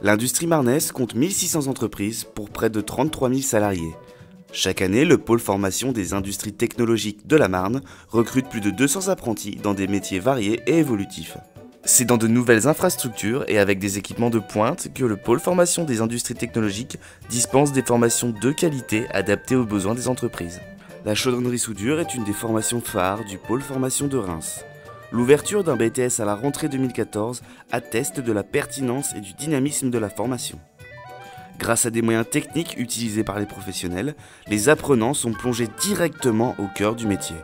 L'industrie marnaise compte 1600 entreprises pour près de 33 000 salariés. Chaque année, le pôle formation des industries technologiques de la Marne recrute plus de 200 apprentis dans des métiers variés et évolutifs. C'est dans de nouvelles infrastructures et avec des équipements de pointe que le pôle formation des industries technologiques dispense des formations de qualité adaptées aux besoins des entreprises. La chaudronnerie soudure est une des formations phares du pôle formation de Reims. L'ouverture d'un BTS à la rentrée 2014 atteste de la pertinence et du dynamisme de la formation. Grâce à des moyens techniques utilisés par les professionnels, les apprenants sont plongés directement au cœur du métier.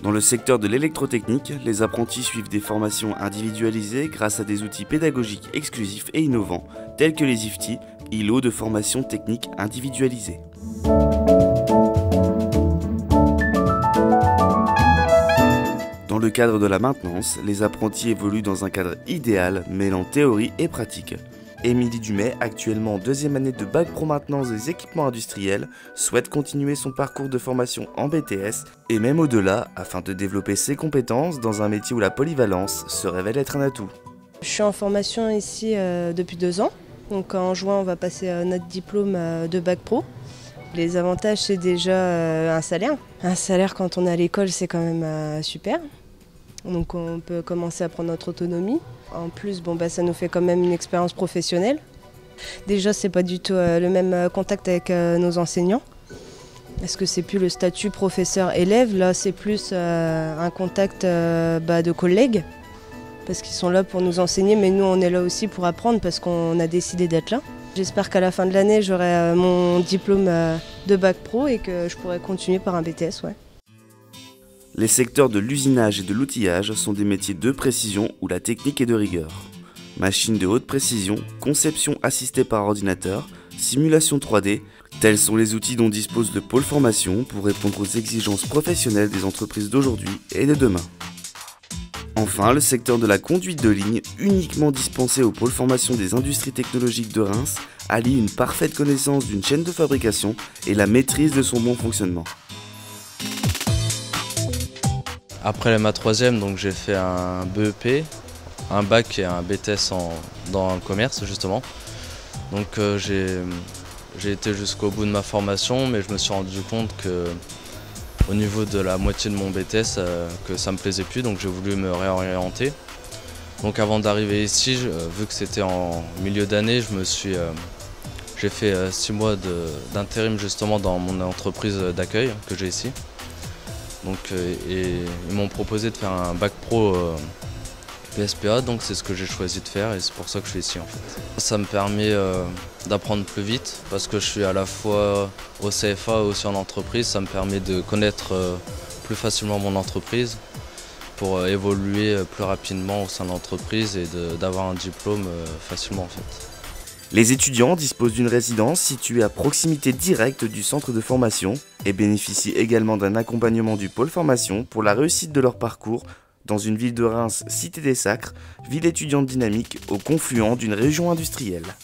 Dans le secteur de l'électrotechnique, les apprentis suivent des formations individualisées grâce à des outils pédagogiques exclusifs et innovants, tels que les IFTI, îlots de formation technique individualisés. Dans le cadre de la maintenance, les apprentis évoluent dans un cadre idéal mêlant théorie et pratique. Émilie Dumais, actuellement en deuxième année de bac pro maintenance des équipements industriels, souhaite continuer son parcours de formation en BTS et même au-delà afin de développer ses compétences dans un métier où la polyvalence se révèle être un atout. Je suis en formation ici depuis 2 ans. Donc en juin, on va passer notre diplôme de bac pro. Les avantages, c'est déjà un salaire. Un salaire quand on est à l'école, c'est quand même super. Donc on peut commencer à prendre notre autonomie. En plus, ça nous fait quand même une expérience professionnelle. Déjà, c'est pas du tout le même contact avec nos enseignants. Parce que c'est plus le statut professeur-élève, là c'est plus un contact de collègues. Parce qu'ils sont là pour nous enseigner, mais nous on est là aussi pour apprendre parce qu'on a décidé d'être là. J'espère qu'à la fin de l'année, j'aurai mon diplôme de bac pro et que je pourrai continuer par un BTS. Ouais. Les secteurs de l'usinage et de l'outillage sont des métiers de précision où la technique est de rigueur. Machines de haute précision, conception assistée par ordinateur, simulation 3D, tels sont les outils dont dispose le pôle formation pour répondre aux exigences professionnelles des entreprises d'aujourd'hui et de demain. Enfin, le secteur de la conduite de ligne, uniquement dispensé au pôle formation des industries technologiques de Reims, allie une parfaite connaissance d'une chaîne de fabrication et la maîtrise de son bon fonctionnement. Après ma troisième, donc j'ai fait un BEP, un bac et un BTS dans le commerce justement. Donc j'ai été jusqu'au bout de ma formation, mais je me suis rendu compte que au niveau de la moitié de mon BTS, que ça me plaisait plus, donc j'ai voulu me réorienter. Donc avant d'arriver ici, vu que c'était en milieu d'année, j'ai fait 6 mois d'intérim justement dans mon entreprise d'accueil que j'ai ici. Donc, et ils m'ont proposé de faire un bac pro PSPA, donc c'est ce que j'ai choisi de faire et c'est pour ça que je suis ici en fait. Ça me permet d'apprendre plus vite parce que je suis à la fois au CFA et aussi en entreprise. Ça me permet de connaître plus facilement mon entreprise pour évoluer plus rapidement au sein de l'entreprise et d'avoir un diplôme facilement en fait. Les étudiants disposent d'une résidence située à proximité directe du centre de formation et bénéficient également d'un accompagnement du pôle formation pour la réussite de leur parcours dans une ville de Reims, cité des Sacres, ville étudiante dynamique au confluent d'une région industrielle.